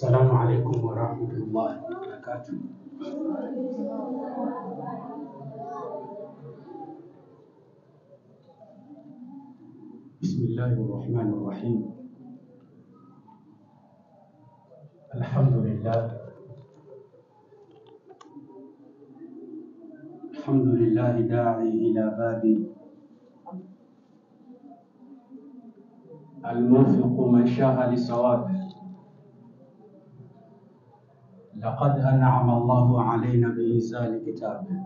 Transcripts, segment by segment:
السلام عليكم ورحمة الله وبركاته. بسم الله الرحمن الرحيم. الحمد لله داعي إلى بابي الموفق من شاء لصوابه. لقد أنعم الله علينا بإنزال كتابه،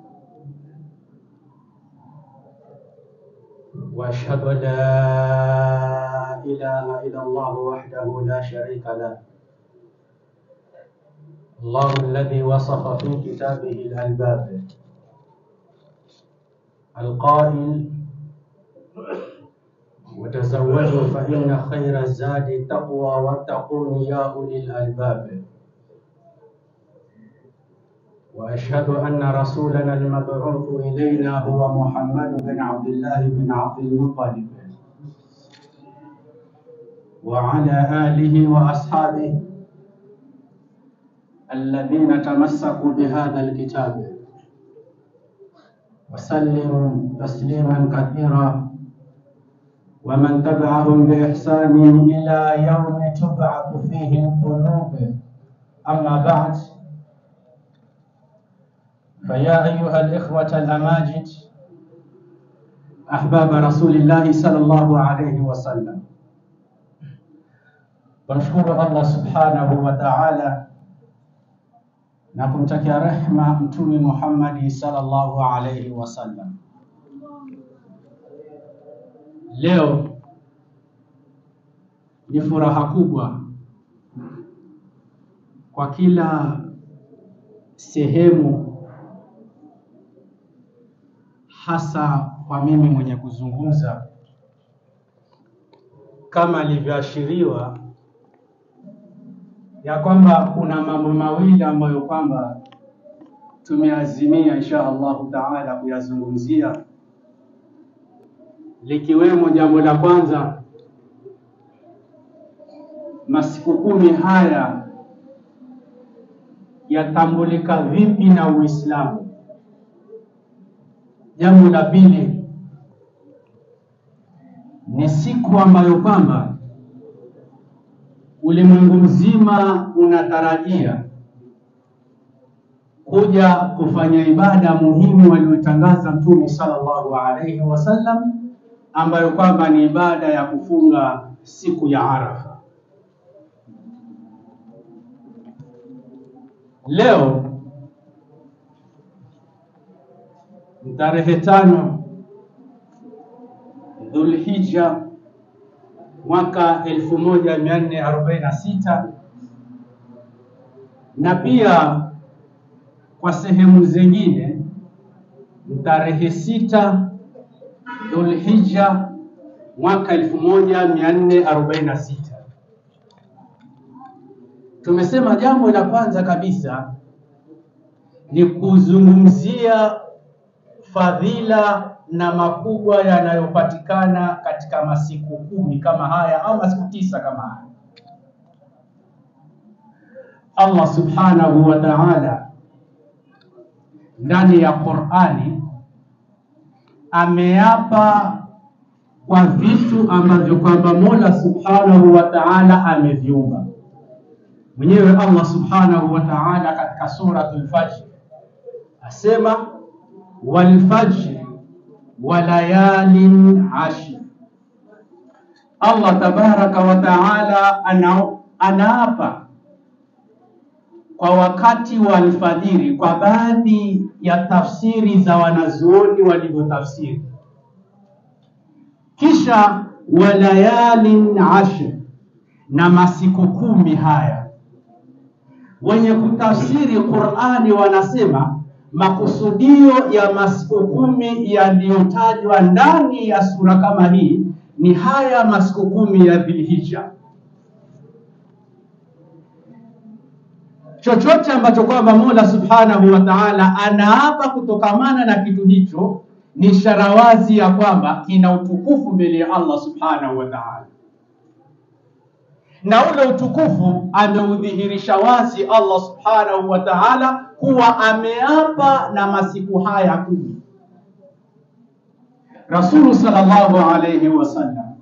وأشهد أن لا إله إلا الله وحده لا شريك له، الله الذي وصف في كتابه الألباب القائل: وتزودوا فإن خير الزاد التقوى واتقون يا أولي الألباب. وأشهد أن رسولنا المبعوث إلينا هو محمد بن عبد الله بن عبد المطلب، وعلى آله وأصحابه الذين تمسكوا بهذا الكتاب، وسلم تسليما كثيرا، ومن تبعهم بإحسان إلى يوم تبعث فيه القلوب. أما بعد، فيا أيها الإخوة الأماجد أحباب رسول الله صلى الله عليه وسلم، ونشكر الله سبحانه وتعالى na kumtakia rehma Mtume Muhammad sallallahu alayhi wasallam. Leo ni furaha kubwa kwa kila sehemu, hasa kwa mimi mwenye kuzungumza, kama alivyoashiriwa ya kwamba kuna mambo mawili ambayo kwamba tumeazimia insha Allah taala kuyazungumzia, likiwemo jambo la kwanza, masiku 10 haya yatambulika vipi na Uislamu. Jambo la pili ni siku ambayo kwamba ulimwengu mzima unatarajia kuja kufanya ibada muhimu aliyotangaza Mtume sallallahu alayhi wasallam, ambayo kwamba ni ibada ya kufunga siku ya Arafa. Leo tarehe 5 Dhulhijja mwaka 1446, na pia kwa sehemu zingine tarehe 6 Dhulhijja mwaka 1446. Tumesema jambo la kwanza kabisa ni kuzungumzia fadhila na makubwa yanayopatikana katika masiku 10 kama haya au masiku 9 kama haya. Allah subhanahu wa ta'ala ndani ya Qur'ani ameapa kwa vitu ambavyo kwamba Mola subhanahu wa ta'ala ameviumba mwenyewe. Allah subhanahu wa ta'ala katika suratul Fajr asema: wal fajr wa layalin ashr. Allah tabaraka wa taala anaapa kwa wakati wa alfajiri, kwa baadhi ya tafsiri za wanazuoni walivyotafsiri. Kisha wa layalin ashr, na masiku 10 haya. Wenye kutafsiri Qur'ani wanasema makusudio ya masiku 10 yaliyotajwa ndani ya sura kama hii ni haya masiku 10 ya Dhulhijja. Chochote ambacho kwamba Mola subhanahu wa ta'ala anaapa kutokamana na kitu hicho ni ishara wazi ya kwamba kina utukufu mbele ya Allah subhanahu wa ta'ala. na ule utukufu ameudhihirisha wazi Allah subhanahu wa ta'ala kuwa ameapa na masiku haya 10. Rasul sallallahu alayhi wasallam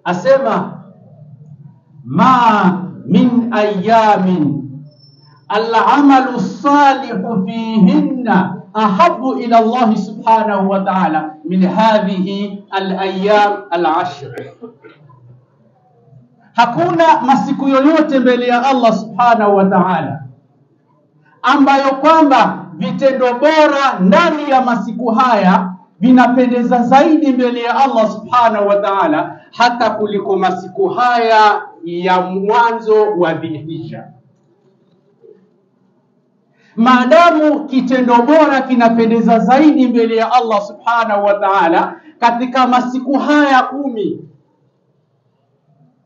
asema, ma min ayamin al-amalu salihu fihinna ahabbu ila Allah subhanahu wa ta'ala min hadhihi al-ayyam al-ashr. Hakuna masiku yoyote mbele ya Allah subhanahu wa ta'ala ambayo kwamba vitendo bora ndani ya masiku haya vinapendeza zaidi mbele ya Allah subhanahu wa ta'ala hata kuliko masiku haya ya mwanzo wa Dhulhijja. Maadamu kitendo bora kinapendeza zaidi mbele ya Allah subhanahu wa ta'ala katika masiku haya 10,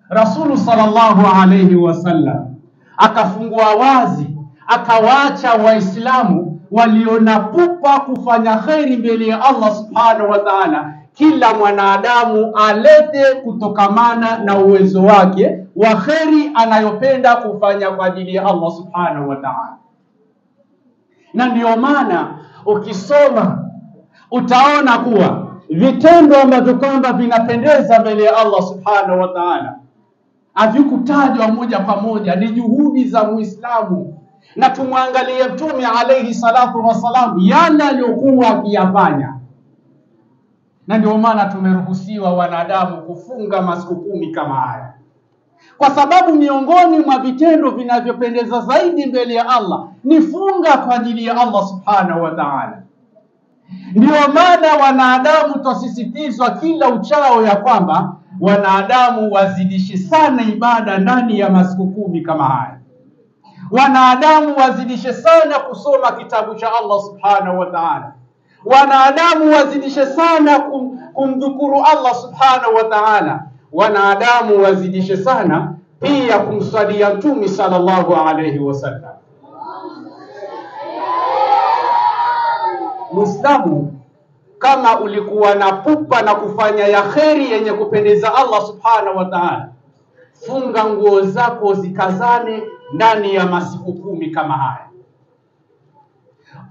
Rasul sallallahu alayhi wasallam akafungua wazi, akawaacha Waislamu waliona pupa kufanya khairi mbele ya Allah subhanahu wa ta'ala, kila mwanadamu alete kutokamana na uwezo wake wa khairi anayopenda kufanya kwa ajili ya Allah subhanahu wa ta'ala. Na ndio maana ukisoma utaona kuwa vitendo ambavyo kwamba vinapendeza mbele ya Allah subhanahu wa ta'ala havikutajwa moja kwa moja, ni juhudi za Muislamu. Na tumwangalie Mtume alayhi salatu wasalam yale aliyokuwa akiyafanya. Na ndio maana tumeruhusiwa wanadamu kufunga masiku 10 kama haya, kwa sababu miongoni mwa vitendo vinavyopendeza zaidi mbele ya Allah ni funga kwa ajili ya Allah subhanahu wa ta'ala. Ndio maana wanadamu tusisitizwa kila uchao ya kwamba wanadamu wazidishe sana ibada ndani ya masiku 10 kama haya. Wanadamu wazidishe sana kusoma kitabu cha Allah subhanahu wa ta'ala. Wanadamu wazidishe sana kumdhukuru Allah subhanahu wa ta'ala. Wanadamu wazidishe sana pia kumswalia Mtume sallallahu alayhi wasallam. Muislamu, kama ulikuwa na pupa na kufanya ya kheri yenye kupendeza Allah subhanahu wa ta'ala, funga nguo zako zikazane ndani ya masiku 10 kama haya.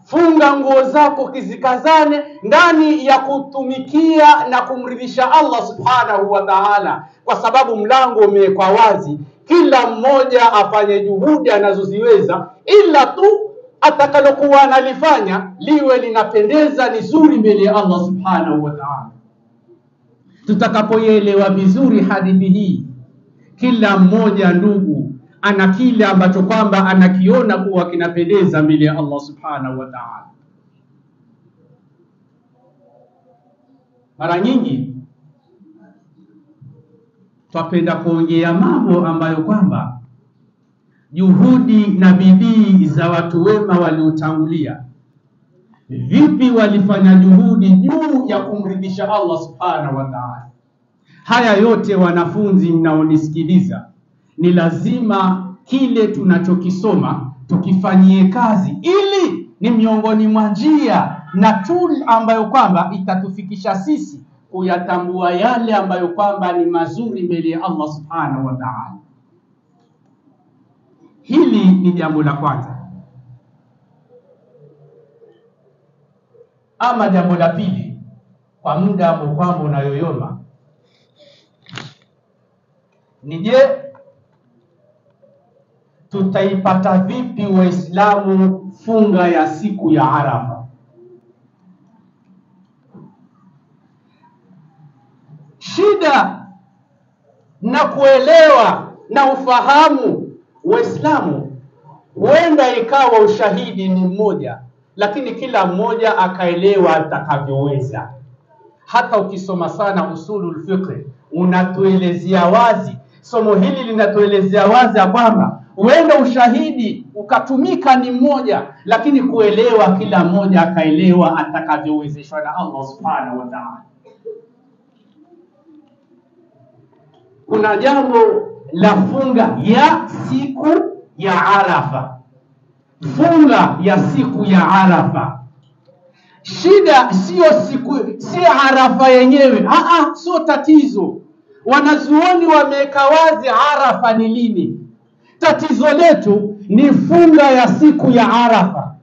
Funga nguo zako kizikazane ndani ya kutumikia na kumridhisha Allah subhanahu wa ta'ala, kwa sababu mlango umewekwa wazi, kila mmoja afanye juhudi anazoziweza, ila tu atakalokuwa analifanya liwe linapendeza, ni zuri mbele ya Allah subhanahu wa ta'ala. Tutakapoelewa vizuri hadithi hii, kila mmoja ndugu ana kile ambacho kwamba anakiona kuwa kinapendeza mbele ya Allah subhanahu wa ta'ala. Mara nyingi twapenda kuongea mambo ambayo kwamba juhudi na bidii za watu wema waliotangulia, vipi walifanya juhudi juu ya kumridhisha Allah subhanahu wa ta'ala. Haya yote wanafunzi mnaonisikiliza, ni lazima kile tunachokisoma tukifanyie kazi, ili ni miongoni mwa njia na tool ambayo kwamba itatufikisha sisi kuyatambua yale ambayo kwamba ni mazuri mbele ya Allah subhanahu wa ta'ala. Hili ni jambo la kwanza. Ama jambo la pili, kwa muda ambao kwamba unayoyoma, ni je, tutaipata vipi Waislamu funga ya siku ya Arafa? Shida na kuelewa na ufahamu Waislamu, huenda ikawa ushahidi ni mmoja, lakini kila mmoja akaelewa atakavyoweza. Hata ukisoma sana usulul fiqh unatuelezea wazi, somo hili linatuelezea wazi kwamba huenda ushahidi ukatumika ni mmoja, lakini kuelewa kila mmoja akaelewa atakavyowezeshwa na Allah subhanahu wa ta'ala. Kuna jambo la funga ya siku ya Arafa. Funga ya siku ya Arafa, shida sio Arafa yenyewe, sio tatizo. Wanazuoni wameweka wazi Arafa ni lini. Tatizo letu ni funga ya siku ya Arafa.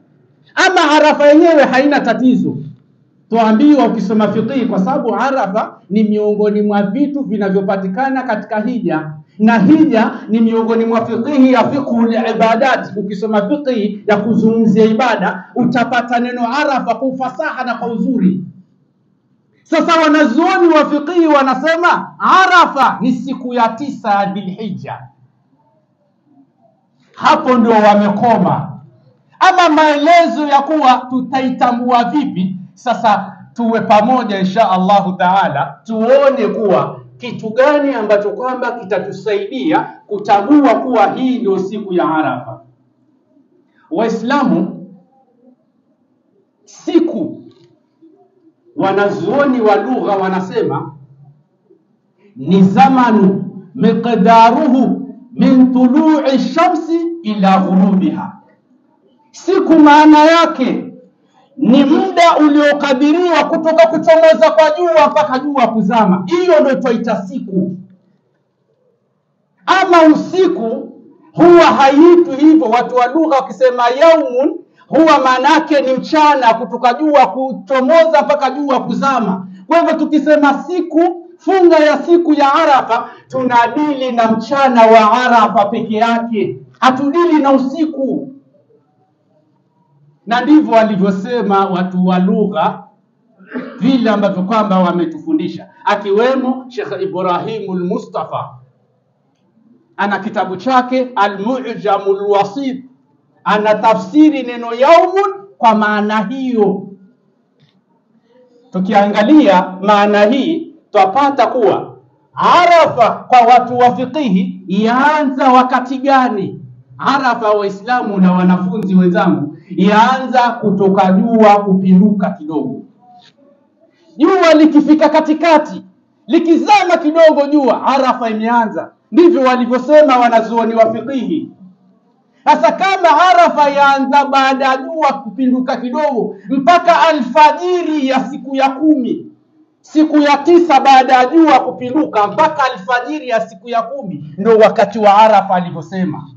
Ama Arafa yenyewe haina tatizo. Tuambiwa ukisoma fiqh, kwa sababu Arafa ni miongoni mwa vitu vinavyopatikana katika hija, na hija ni miongoni mwa fiqh ya fiqhul ibadat. Ukisoma fiqh ya kuzungumzia ibada utapata neno Arafa kwa ufasaha na kwa uzuri. Sasa wanazuoni wa fiqh wanasema Arafa ni siku ya 9 ya Dhulhijja. Hapo ndio wamekoma. Ama maelezo ya kuwa tutaitambua vipi, sasa tuwe pamoja insha Allahu taala, tuone kuwa kitu gani ambacho kwamba kitatusaidia kutambua kuwa hii ndio siku ya Arafa. Waislamu, siku wanazuoni wa lugha wanasema ni zamanu miqdaruhu min tulu'i shamsi ila ghurubiha. Siku maana yake ni muda uliokadiriwa kutoka kuchomoza kwa jua mpaka jua kuzama. Hiyo ndio tuita siku. Ama usiku huwa haiitwi hivyo. Watu wa lugha wakisema yaumun, huwa maana yake ni mchana kutoka jua kuchomoza mpaka jua kuzama. Kwa hivyo tukisema siku, funga ya siku ya Arafa, tunadili na mchana wa Arafa peke yake, hatudili na usiku. Na ndivyo walivyosema watu wa lugha, vile ambavyo kwamba wametufundisha, akiwemo Sheikh Ibrahim al-Mustafa. Ana kitabu chake Al-Mu'jamul Wasit, ana tafsiri neno yaumun kwa maana hiyo. Tukiangalia maana hii twapata kuwa Arafa kwa watu wa fiqhi yaanza wakati gani? Arafa, Waislamu na wanafunzi wenzangu, yaanza kutoka jua kupinduka kidogo. Jua likifika katikati, likizama kidogo jua, Arafa imeanza. Ndivyo walivyosema wanazuoni wa fiqhi. Sasa kama Arafa yaanza baada ya jua kupinduka kidogo mpaka alfajiri ya siku ya 10, siku ya 9 baada ya jua kupinduka mpaka alfajiri ya siku ya 10, ndio wakati wa Arafa alivyosema.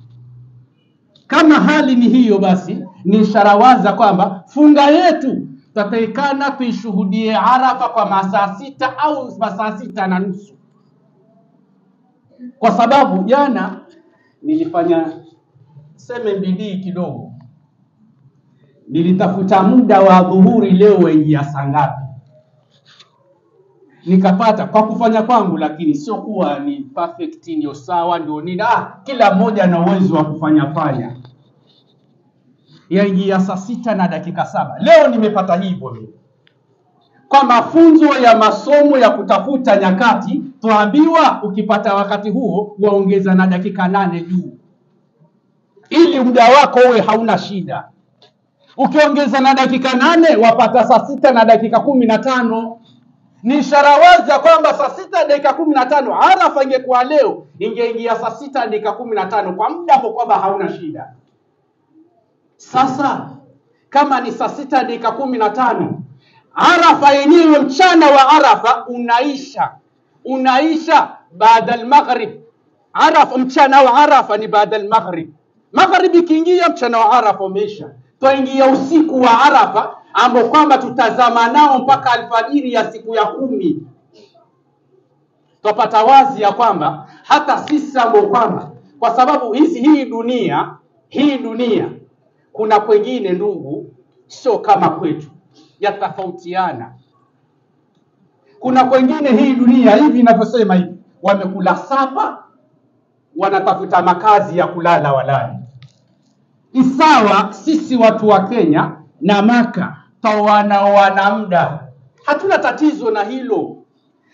Kama hali ni hiyo, basi ni ishara wazi kwamba funga yetu tutaikana tuishuhudie Arafa kwa masaa 6 au masaa 6:30. Kwa sababu jana nilifanya bidii kidogo, nilitafuta muda wa dhuhuri leo waingia saa ngapi, nikapata kwa kufanya kwangu, lakini sio kuwa ni perfect, ndio sawa ndio nini. Kila mmoja ana uwezo wa kufanya fanya. Yaingia saa 6:07. Leo nimepata hivyo mimi. Kwa mafunzo ya masomo ya kutafuta nyakati, tuambiwa ukipata wakati huo waongeza na dakika 8 juu, ili muda wako uwe hauna shida. Ukiongeza na dakika 8 wapata saa 6:15. Ni ishara wazi kwamba saa 6:15 Arafa ingekuwa leo ingeingia saa 6:15 kwa muda hapo kwamba hauna shida. Sasa kama ni saa 6:15, Arafa yenyewe mchana wa Arafa unaisha baada al-maghrib. Arafa, mchana wa Arafa ni baada al-maghrib. Maghrib ikiingia mchana wa Arafa umeisha. Twaingia usiku wa Arafa ambao kwamba tutazama nao mpaka alfajiri ya siku ya 10. Tupata wazi ya kwamba hata sisi ambao kwamba, kwa sababu hii dunia kuna kwengine ndugu sio kama kwetu, yatafautiana. Kuna kwengine hii dunia hivi ninavyosema hivi, wamekula sapa, wanatafuta makazi ya kulala walali. Isawa sisi watu wa Kenya na Maka tawana muda, hatuna tatizo na hilo.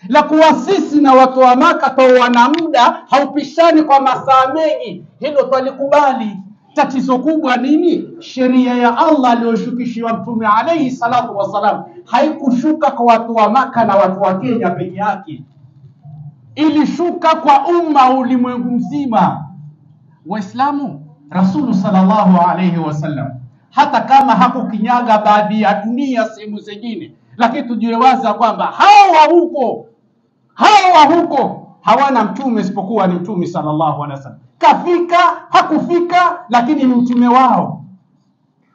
La kuwa sisi na watu wa Maka tawana muda haupishani kwa masaa mengi, hilo twalikubali. Tatizo kubwa nini? Sheria ya Allah aliyoshukishiwa Mtume alayhi salatu wasalam haikushuka kwa watu wa Maka na watu wa Kenya peke yake, ilishuka kwa umma ulimwengu mzima. Waislamu, Rasul sallallahu alayhi wasallam hata kama hakukinyaga baadhi ya dunia sehemu zingine, lakini tujue wazi kwamba hawa huko hawana mtume isipokuwa ni mtume sallallahu alaihi wasallam. Kafika hakufika, lakini ni mtume wao.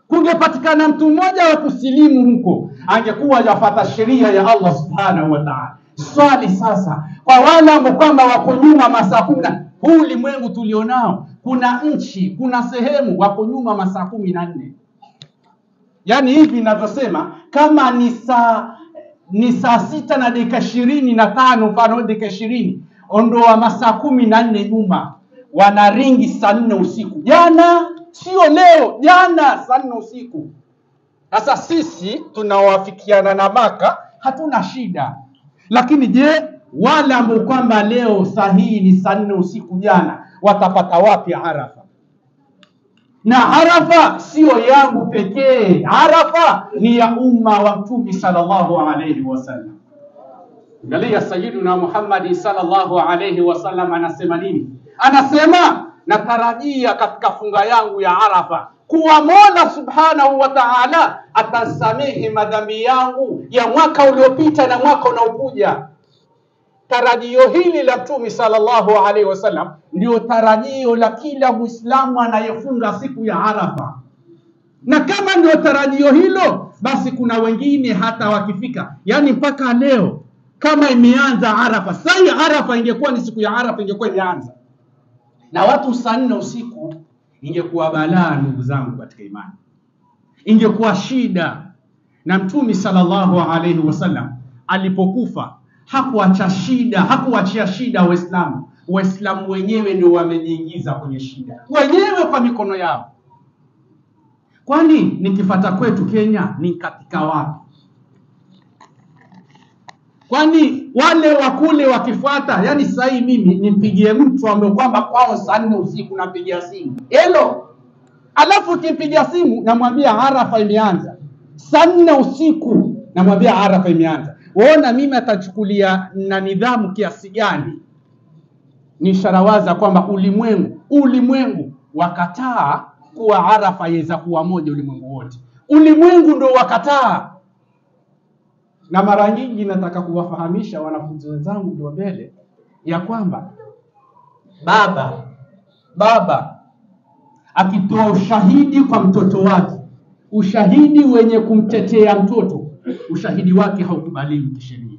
Kungepatikana mtu mmoja wa kusilimu huko, angekuwa yafuata sheria ya Allah subhanahu wa ta'ala. Swali sasa kwa wale ambao kwamba wako nyuma masaa 10, huu ulimwengu tulionao, kuna nchi, kuna sehemu wako nyuma masaa 14. Yaani hivi ninavyosema, kama ni saa 6 na dakika 25, mfano dakika 20, ondoa masaa 14 nyuma, wana ringi saa 4 usiku. Jana, sio leo, jana saa 4 usiku. Sasa sisi tunawafikiana na Maka, hatuna shida. Lakini je, wale ambao kwamba leo sahihi ni saa 4 usiku jana, watapata wapi Arafa? Na Arafa sio yangu pekee, Arafa ni ya umma wa Mtume sallallahu alayhi wasallam. Angalia Sayyiduna Muhammad sallallahu alayhi wasallam anasema nini? Anasema, natarajia katika funga yangu ya Arafa kuwa Mola subhanahu wa ta'ala atasamehe madhambi yangu ya mwaka uliopita na mwaka unaokuja. Tarajio hili la Mtume sallallahu alaihi wasallam ndio tarajio la kila Muislamu anayefunga siku ya Arafa. Na kama ndio tarajio hilo, basi kuna wengine hata wakifika, yani mpaka leo kama imeanza Arafa, sasa Arafa ingekuwa ni siku ya Arafa ingekuwa imeanza, na watu saa 4 usiku, ingekuwa balaa ndugu zangu katika imani, ingekuwa shida. Na Mtume sallallahu alaihi wasallam alipokufa hakuacha shida, hakuachia shida Waislamu. Waislamu wenyewe ndio wamejiingiza kwenye shida wenyewe kwa mikono yao. Kwani nikifuata kwetu Kenya ni katika wapi? Kwani wale wakule wakifuata, yani sasa mimi nimpigie mtu ambaye kwamba kwao saa 4 usiku napigia simu, hello, alafu kimpigia simu namwambia Arafa imeanza, saa 4 usiku namwambia Arafa imeanza, waona mimi atachukulia na nidhamu kiasi gani? Ni ishara wazi kwamba ulimwengu wakataa kuwa Arafa yaweza kuwa moja ulimwengu wote. Ulimwengu ndio wakataa. Na mara nyingi nataka kuwafahamisha wanafunzi wenzangu ndio mbele ya kwamba baba akitoa ushahidi kwa mtoto wake, ushahidi wenye kumtetea mtoto, ushahidi wake haukubaliwi kisheria.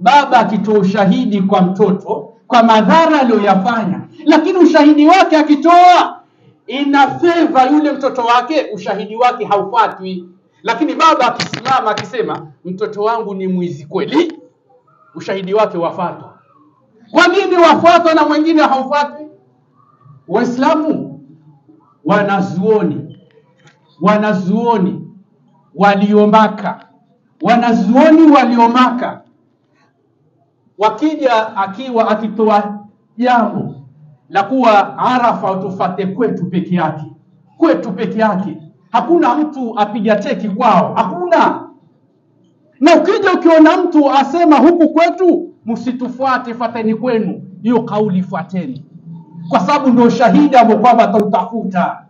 Baba akitoa ushahidi kwa mtoto kwa madhara aliyoyafanya, lakini ushahidi wake akitoa ina favor yule mtoto wake, ushahidi wake haufuatwi. Lakini baba akisimama akisema mtoto wangu ni mwizi kweli, ushahidi wake wafuatwa. Kwa nini wafuatwa na mwingine haufuatwi? Waislamu wanazuoni waliomaka wakija akitoa jambo la kuwa Arafa tufate kwetu peke yake, hakuna mtu apiga teki kwao, hakuna. Na ukija ukiona mtu asema huku kwetu msitufuate, fateni kwenu, hiyo kauli fuateni, kwa sababu ndio shahidi ambao kwamba atautafuta.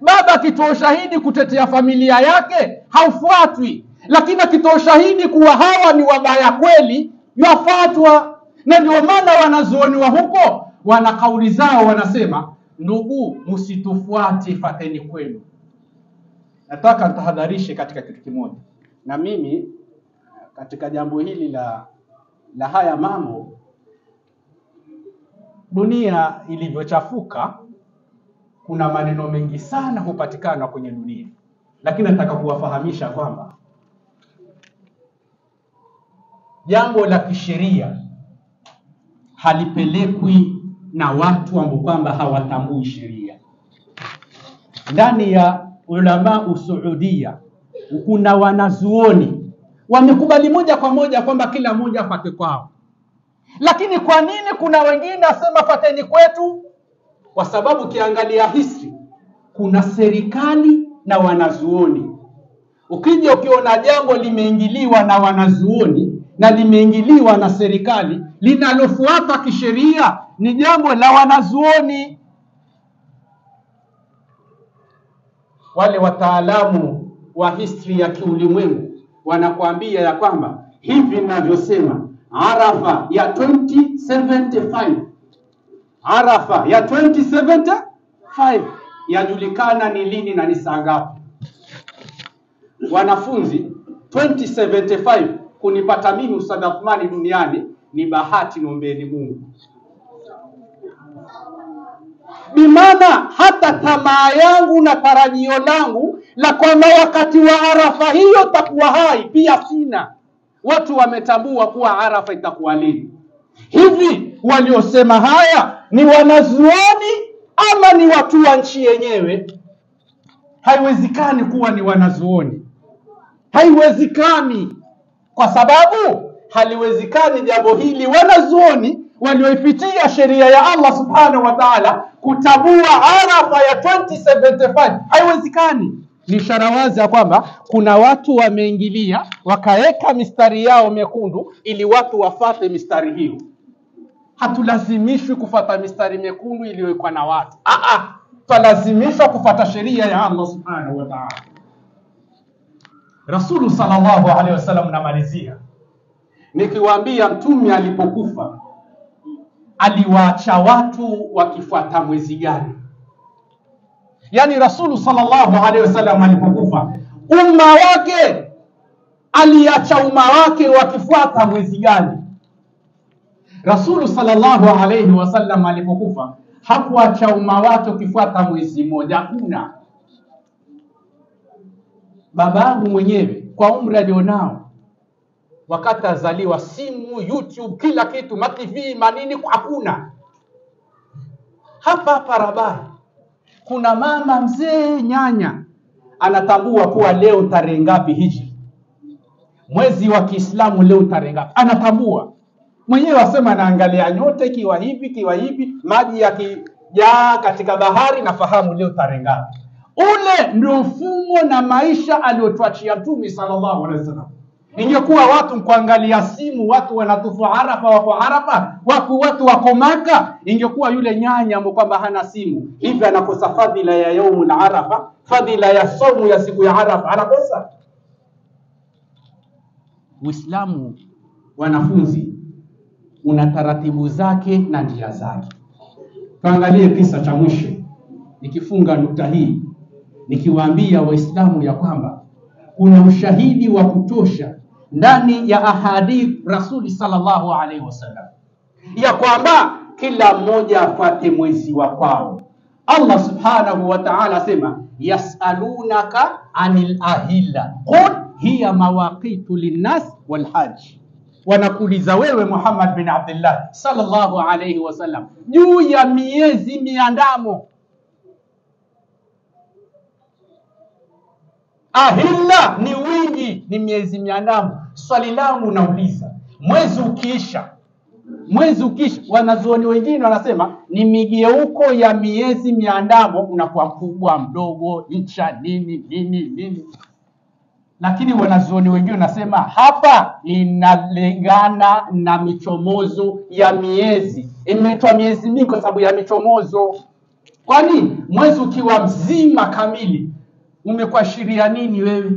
Baba akitoa shahidi kutetea familia yake haufuatwi, lakini akitoa shahidi kuwa hawa ni wabaya kweli yafuatwa. Na ndio maana wanazuoni wa huko wana kauli zao, wanasema ndugu msitufuate, fateni kwenu. Nataka nitahadharishe katika kitu kimoja, na mimi katika jambo hili la haya mambo, dunia ilivyochafuka, kuna maneno mengi sana hupatikana kwenye dunia, lakini nataka kuwafahamisha kwamba jambo la kisheria halipelekwi na watu ambao kwamba hawatambui sheria. Ndani ya ulama usuudia kuna wanazuoni wamekubali moja kwa moja kwamba kila mmoja afate kwao. Lakini kwa nini kuna wengine asema fateni kwetu? Kwa sababu kiangalia history, kuna serikali na wanazuoni. Ukija ukiona jambo limeingiliwa na wanazuoni na limeingiliwa na serikali, linalofuata kisheria ni jambo la wanazuoni. Wale wataalamu wa history ya kiulimwengu wanakuambia ya kwamba hivi ninavyosema Arafa ya 2075, Arafa ya 2075 yajulikana ni lini na ni saa ngapi. Wanafunzi, 2075 kunipata mimi Ustadh Athmani duniani ni bahati, nombeni Mungu. Bimana hata tamaa yangu na tarajio langu la kwamba wakati wa Arafa hiyo takuwa hai pia sina. Watu wametambua kuwa Arafa itakuwa lini. Hivi waliosema haya ni wanazuoni ama ni watu wa nchi yenyewe? Haiwezekani kuwa ni wanazuoni, haiwezekani, kwa sababu haliwezekani jambo hili wanazuoni walioipitia sheria ya Allah subhanahu wa ta'ala kutabua Arafa ya 2075. Haiwezekani. Ni ishara wazi ya kwamba kuna watu wameingilia wakaeka mistari yao mekundu ili watu wafate mistari hiyo. Hatulazimishwi kufata mistari mekundu iliyowekwa na watu. Tulazimishwa kufata sheria ya Allah subhanahu wa ta'ala. Rasulu sallallahu alaihi wasallam, namalizia nikiwaambia mtume alipokufa aliwaacha watu wakifuata mwezi gani? Yani Rasulu sallallahu alaihi wasallam alipokufa umma wake aliacha umma wake wakifuata mwezi gani? Rasulu sallallahu alaihi wasallam alipokufa hakuacha umma wake ukifuata mwezi mmoja. Kuna babangu mwenyewe kwa umri alionao, wakati azaliwa, simu, YouTube, kila kitu, TV, manini, hakuna. Hapa Rabari kuna mama mzee nyanya anatambua kuwa leo tarehe ngapi Hijri, mwezi wa Kiislamu leo tarehe ngapi, anatambua mwenyewe. Asema anaangalia nyota kiwa hivi, maji yakijaa katika bahari, nafahamu leo tarehe ngapi. Ule ndio mfumo na maisha aliyotuachia Mtume sallallahu alaihi wasallam. Ingekuwa watu kuangalia simu, watu wanatufu Arafa, wako Arafa, watu wako Maka, ingekuwa yule nyanya ambaye kwamba hana simu hivi anakosa fadhila ya yaumul Arafa, fadhila ya somu ya siku ya Arafa, anakosa. Uislamu, wanafunzi, una taratibu zake na njia zake. Tuangalie kisa cha mwisho nikifunga nukta hii, nikiwaambia Waislamu ya kwamba kuna ushahidi wa kutosha ndani ya ahadith Rasuli sallallahu alaihi wasallam ya kwamba kila mmoja afuate mwezi wa kwao. Allah subhanahu wa ta'ala asema yasalunaka anil ahilla qul hiya mawaqitu linnas wal hajj. Wanakuuliza wewe Muhammad bin Abdullah sallallahu alaihi wasallam juu ya miezi miandamo. Ahilla ni wingi, ni miezi miandamo. Swali langu nauliza, mwezi ukiisha, wanazuoni wengine wanasema ni migeuko ya miezi miandamo, unakuwa mkubwa, mdogo, incha, nini. Lakini wanazuoni wengine wanasema hapa inalingana na michomozo ya miezi. Imeitwa miezi mingi kwa sababu ya michomozo. Kwani mwezi ukiwa mzima kamili umekuashiria nini wewe?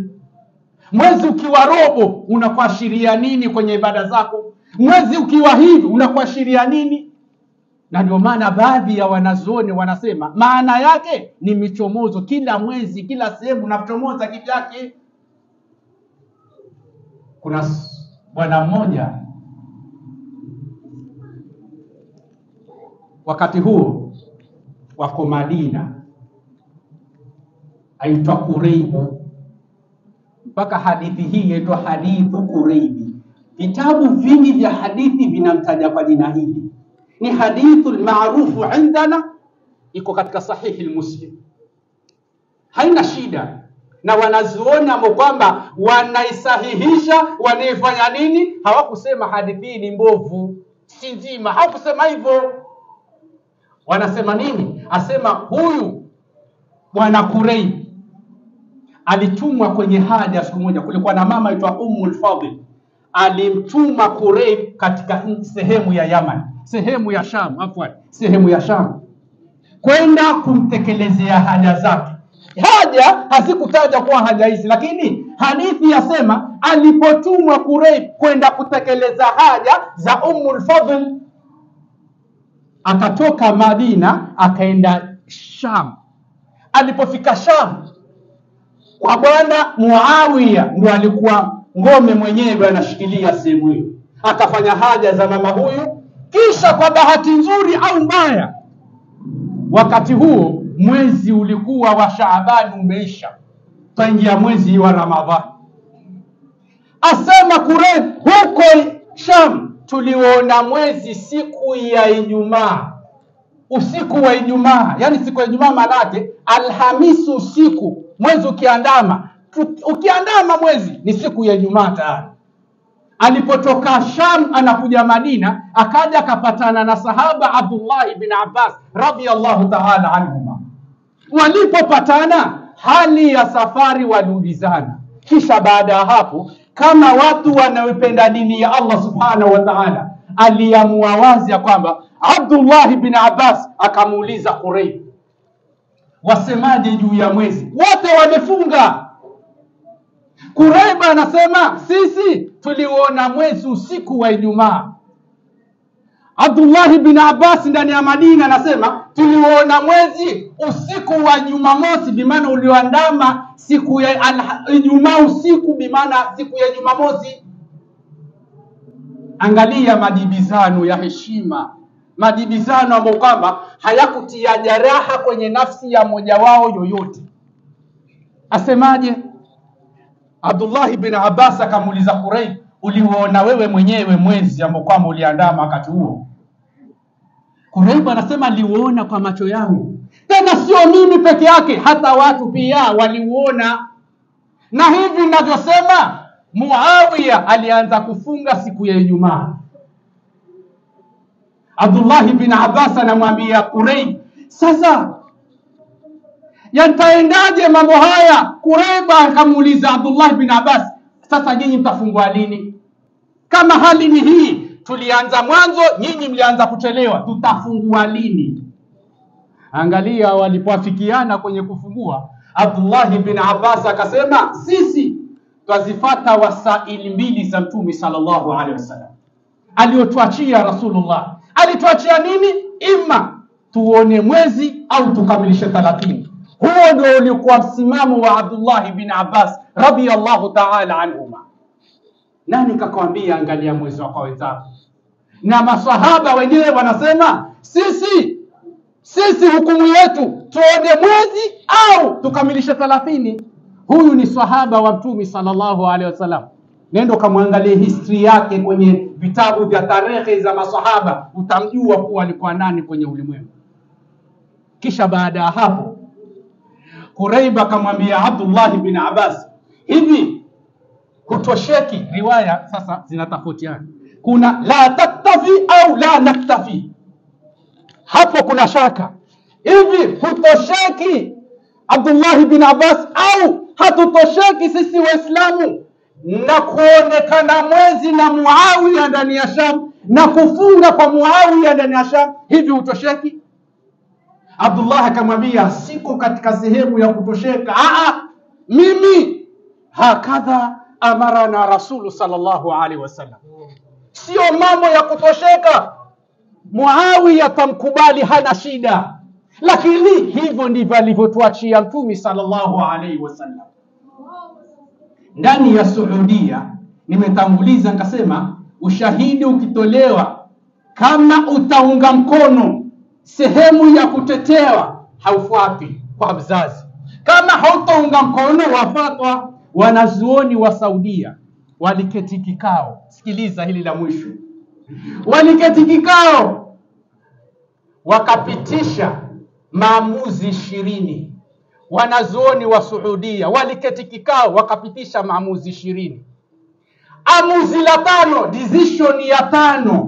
Mwezi ukiwa robo unakuashiria nini kwenye ibada zako? Mwezi ukiwa hivi unakuashiria nini? Na ndio maana baadhi ya wanazuoni wanasema maana yake ni michomozo. Kila mwezi, kila sehemu unachomoza kivyake. Kuna bwana mmoja wakati huo wako Madina, aitwa Kuraibu. Mpaka hadithi hii inaitwa hadithu Kuraibi. Vitabu vingi vya hadithi vinamtaja kwa jina hili. Ni hadithul maarufu indana, iko katika sahihi Muslim, haina shida. Na wanazuoni ambao kwamba wanaisahihisha, wanaifanya nini, hawakusema hadithi hii ni mbovu, si nzima, hawakusema hivyo. Wanasema nini? Asema huyu bwana Kuraibi alitumwa kwenye haja siku moja. Kulikuwa na mama aitwa Ummul Fadl, alimtuma Kuraibi katika sehemu ya Yaman, sehemu ya Sham, kwenda kumtekelezea haja zake. Haja hazikutaja kuwa haja hizi, lakini Hadithi yasema alipotumwa Quraib kwenda kutekeleza haja za Ummul Fadl, akatoka Madina akaenda Sham. Alipofika Sham kwa bwana Muawiya, ndio alikuwa ngome mwenyewe anashikilia sehemu hiyo, akafanya haja za mama huyu. Kisha kwa bahati nzuri au mbaya, wakati huo mwezi ulikuwa wa Shaaban umeisha, taingia mwezi wa Ramadhani. Asema Quraib, huko Sham tuliona mwezi siku ya Ijumaa, usiku wa Ijumaa. Yani siku ya Ijumaa manake Alhamisi usiku, mwezi ukiandama mwezi ni siku ya Ijumaa tayari. Alipotoka Sham anakuja Madina, akaja akapatana na sahaba Abdullah ibn Abbas radhiyallahu ta'ala anhuma. Walipopatana hali ya safari waliulizana. Kisha baada ya hapo, kama watu wanaopenda dini ya Allah subhanahu wa ta'ala, aliamua wazi ya kwamba Abdullah ibn Abbas akamuuliza Quraib, wasemaje juu ya mwezi? Wote wamefunga. Quraib anasema sisi tuliona mwezi usiku wa Ijumaa. Abdullah ibn Abbas ndani ya Madina anasema tuliona mwezi usiku wa Jumamosi, bimaana ulioandama siku ya Ijumaa usiku, bimaana siku ya Jumamosi. Angalia madibizano ya heshima, madibizano ambayo kwamba hayakutia jeraha kwenye nafsi ya mmoja wao yoyote. Asemaje? Abdullah ibn Abbas akamuuliza Quraib, uliona wewe mwenyewe mwezi ambao kwamba uliandama wakati huo? Quraib anasema niliuona kwa macho yangu, tena sio mimi peke yake, hata watu pia waliuona. Na hivi ninavyosema, Muawiya alianza kufunga siku ya Ijumaa. Abdullah ibn Abbas anamwambia Quraib, sasa yataendaje mambo haya? Quraib akamuuliza Abdullah ibn Abbas, sasa nyinyi mtafungua lini? Kama hali ni hii, tulianza mwanzo, nyinyi mlianza kuchelewa, tutafungua lini? Angalia walipoafikiana kwenye kufungua, Abdullah ibn Abbas akasema sisi twazifata wasaili mbili za Mtume sallallahu alaihi wasallam aliotuachia Rasulullah. Alituachia nini? Ima tuone mwezi au tukamilishe 30. Huo ndio ulikuwa msimamo wa Abdullah ibn Abbas radhiyallahu ta'ala anhuma. Nani kakwambia angalia mwezi wako wenzako? Na maswahaba wenyewe wanasema sisi hukumu yetu tuone mwezi au tukamilishe 30. Huyu ni sahaba wa Mtume sallallahu alaihi wasallam. Nendo kamwangalie history yake kwenye vitabu vya tarehe za maswahaba, utamjua kuwa alikuwa nani kwenye ulimwengu. Kisha baada ya hapo Quraib akamwambia Abdullah ibn Abbas, hivi hutosheki? Riwaya sasa zinatofautiana, kuna la taktafi au la naktafi. Hapo kuna shaka, hivi hutosheki Abdullah ibn Abbas au hatutosheki sisi Waislamu na kuonekana mwezi na Muawiya ndani ya Sham na kufunga kwa Muawiya ndani ya Sham, hivi hutosheki? Abdullah akamwambia, siko katika sehemu ya kutosheka. Mimi hakadha amarana Rasulu sallallahu alaihi wasallam, sio mambo ya kutosheka. Muawiya tamkubali, hana shida, lakini hivyo ndivyo alivyotuachia Mtume sallallahu alaihi wasallam. Ndani ya Saudia, nimetanguliza nikasema, ushahidi ukitolewa, kama utaunga mkono sehemu ya kutetewa, haufuati kwa mzazi. Kama hautaunga mkono, wafatwa. Wanazuoni wa Saudia waliketi kikao, sikiliza hili la mwisho, waliketi kikao wakapitisha maamuzi 20. Wanazuoni wa Saudia waliketi kikao wakapitisha maamuzi 20. Amuzi la 5, decision ya 5,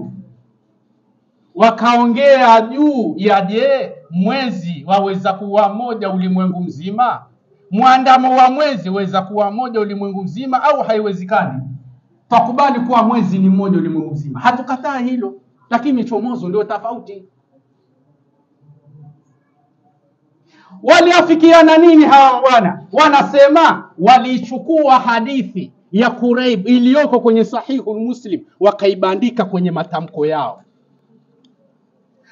wakaongea juu ya je, mwezi waweza kuwa moja ulimwengu mzima? Muandamo wa mwezi waweza kuwa moja ulimwengu mzima au haiwezekani? Tukubali kuwa mwezi ni mmoja ulimwengu mzima, hatukataa hilo, lakini chomozo ndio tofauti. Waliafikiana nini hawa bwana? Wanasema walichukua hadithi ya Quraib iliyoko kwenye Sahihul Muslim wakaibandika kwenye matamko yao.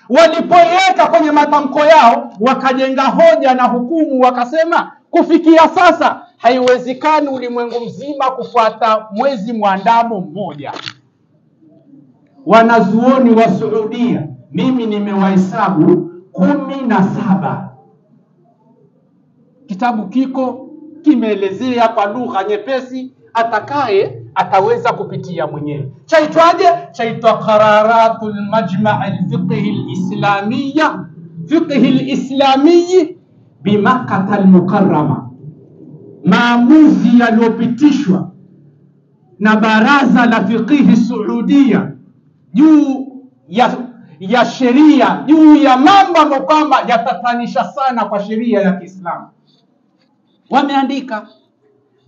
Walipoiweka kwenye matamko yao wakajenga hoja na hukumu, wakasema kufikia sasa haiwezekani ulimwengu mzima kufuata mwezi mwandamo mmoja. Wanazuoni wa Saudia mimi nimewahesabu 17. Kitabu kiko kimeelezea kwa lugha nyepesi, atakaye ataweza kupitia mwenyewe. Chaitwaje? Chaitwa Qararatul Majma' al-Fiqh al-Islamiyya, Fiqh al-Islamiyyi bi Makkah al-Mukarrama. Maamuzi yaliyopitishwa na Baraza la Fiqh Saudia juu ya sheria, juu ya mambo ambayo kwamba yatatanisha sana kwa sheria ya Kiislamu. Wameandika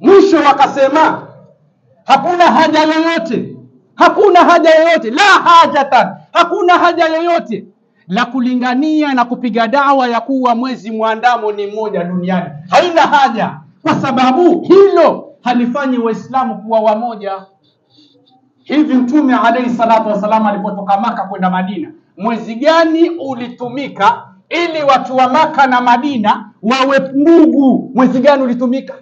mwisho wakasema hakuna haja yoyote, la hajatan, hakuna haja yoyote la kulingania na kupiga dawa ya kuwa mwezi mwandamo ni mmoja duniani. Haina haja, kwa sababu hilo halifanyi Waislamu kuwa wamoja. Hivi Mtume alayhi salatu wasalam alipotoka Maka kwenda Madina, mwezi gani ulitumika ili watu wa Maka na Madina wawe ndugu? Mwezi gani ulitumika?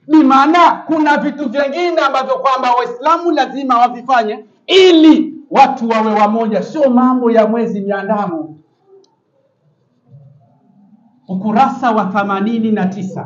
Bimaana kuna vitu vingine ambavyo kwamba Waislamu lazima wavifanye ili watu wawe wamoja, sio mambo ya mwezi miandamo. Ukurasa wa 89.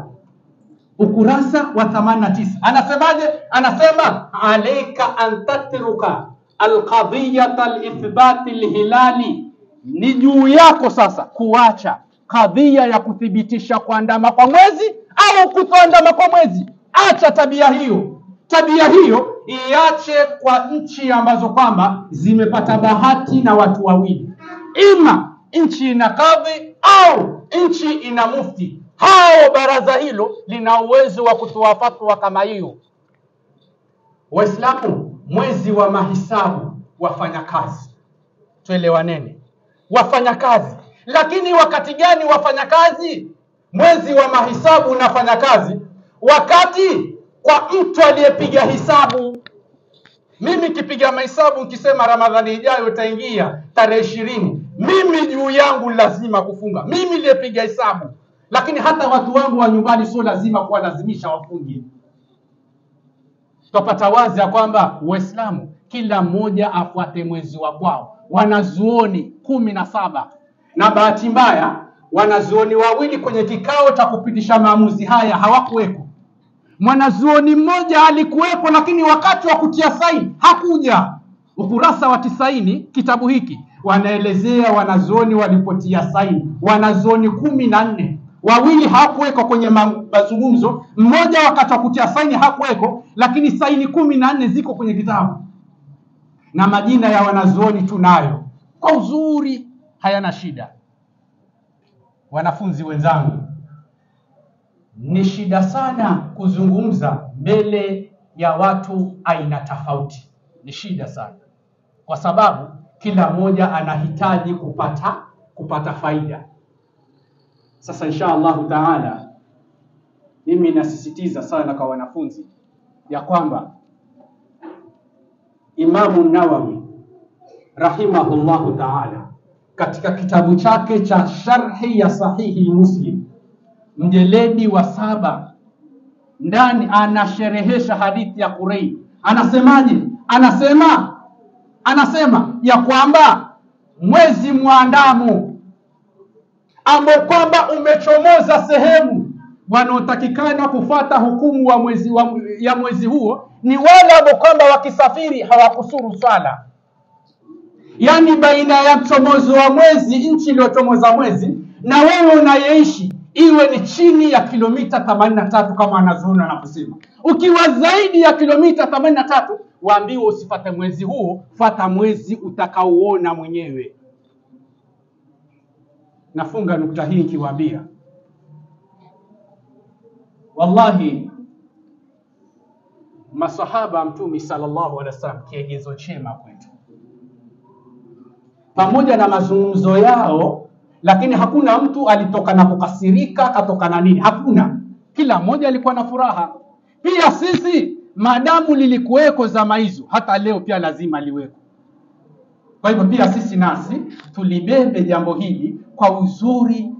Ukurasa wa 89. Anasemaje? Anasema alayka an tatruka alqadhiyata alithbat alhilali, ni juu yako sasa kuacha kadhia ya kuthibitisha kuandama kwa mwezi au kutoandama kwa mwezi. Acha tabia hiyo. Tabia hiyo iache kwa nchi ambazo kwamba zimepata bahati na watu wawili, ima nchi ina kadhi au nchi ina mufti. Hao baraza hilo lina uwezo wa kutoa fatwa kama hiyo. Waislamu, mwezi wa mahisabu wafanya kazi, tuelewaneni, wafanya kazi. Lakini wakati gani wafanya kazi? Mwezi wa mahisabu unafanya kazi wakati kwa mtu aliyepiga hisabu. Mimi kipiga mahesabu nikisema Ramadhani ijayo itaingia tarehe 20, mimi juu yangu lazima kufunga, mimi niliyepiga hisabu. Lakini hata watu wangu wa nyumbani sio lazima kuwalazimisha wafunge. Tupata wazi ya kwamba Waislamu kila mmoja afuate mwezi wa kwao. Wanazuoni 17, na bahati mbaya wanazuoni wawili kwenye kikao cha kupitisha maamuzi haya hawakuwepo. Mwanazuoni mmoja alikuwepo, lakini wakati wa kutia saini hakuja. Ukurasa wa 90 kitabu hiki wanaelezea wanazuoni walipotia saini. Wanazuoni 14, wawili hawakuweko kwenye mazungumzo, mmoja wakati wa kutia saini hakuweko, lakini saini 14 ziko kwenye kitabu. Na majina ya wanazuoni tunayo kwa uzuri, hayana shida. Wanafunzi wenzangu, ni shida sana kuzungumza mbele ya watu aina tofauti. Ni shida sana, kwa sababu kila mmoja anahitaji kupata faida. Sasa insha Allah taala, mimi nasisitiza sana kwa wanafunzi ya kwamba Imamu Nawawi rahimahullahu taala katika kitabu chake cha Sharhi ya Sahihi Muslim mjeledi wa 7 ndani anasherehesha hadithi ya Quraib. Anasemaje? Anasema ya kwamba mwezi mwandamo ambao kwamba umechomoza sehemu, wanaotakikana kufuata hukumu ya mwezi huo ni wale ambao kwamba wakisafiri hawakusuru sala. Yani baina ya mchomozo wa mwezi, nchi iliyochomoza mwezi na wewe unayeishi, iwe ni chini ya kilomita 83 kama anazoona anaposema. Ukiwa zaidi ya kilomita 83, waambiwa usifate mwezi huo, fuata mwezi utakaoona mwenyewe. Nafunga nukta hii kiwaambia, wallahi masahaba Mtume sallallahu alaihi wasallam kiegezo chema kwetu. Pamoja na mazungumzo yao, lakini hakuna mtu alitoka na kukasirika, katoka na nini, hakuna. Kila mmoja alikuwa na furaha. Pia sisi maadamu lilikuweko zama hizo, hata leo pia lazima liweko. Kwa hivyo pia sisi nasi tulibebe jambo hili kwa uzuri.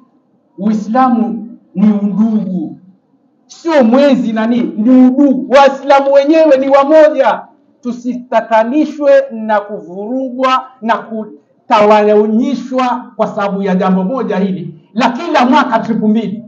Uislamu ni undugu, sio mwezi na nini, ni undugu. Waislamu wenyewe ni wamoja. Tusitatanishwe na kuvurugwa na kutawanyishwa kwa sababu ya jambo moja hili la kila mwaka tripu mbili.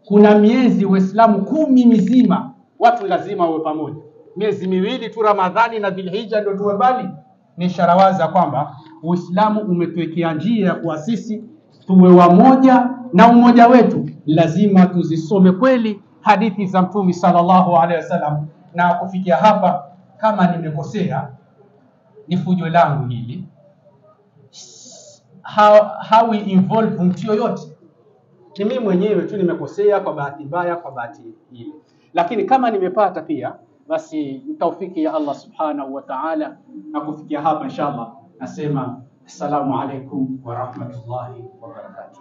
Kuna miezi Waislamu 10 mizima watu lazima wawe pamoja. Miezi miwili tu, Ramadhani na Dhulhijja, ndio tuwe mbali. Ni ishara wazi kwamba Uislamu umetuwekea njia ya kuwa sisi tuwe wamoja, na umoja wetu lazima tuzisome kweli hadithi za Mtume sallallahu alaihi wasallam. Na kufikia hapa, kama nimekosea ni fujo langu hili, hawi involve mtu yoyote, ni mimi mwenyewe tu nimekosea kwa bahati mbaya, kwa bahati ile. Lakini kama nimepata pia, basi taufiki ya Allah subhanahu wa ta'ala. Na kufikia hapa inshallah nasema assalamu alaikum wa rahmatullahi wa barakatuh.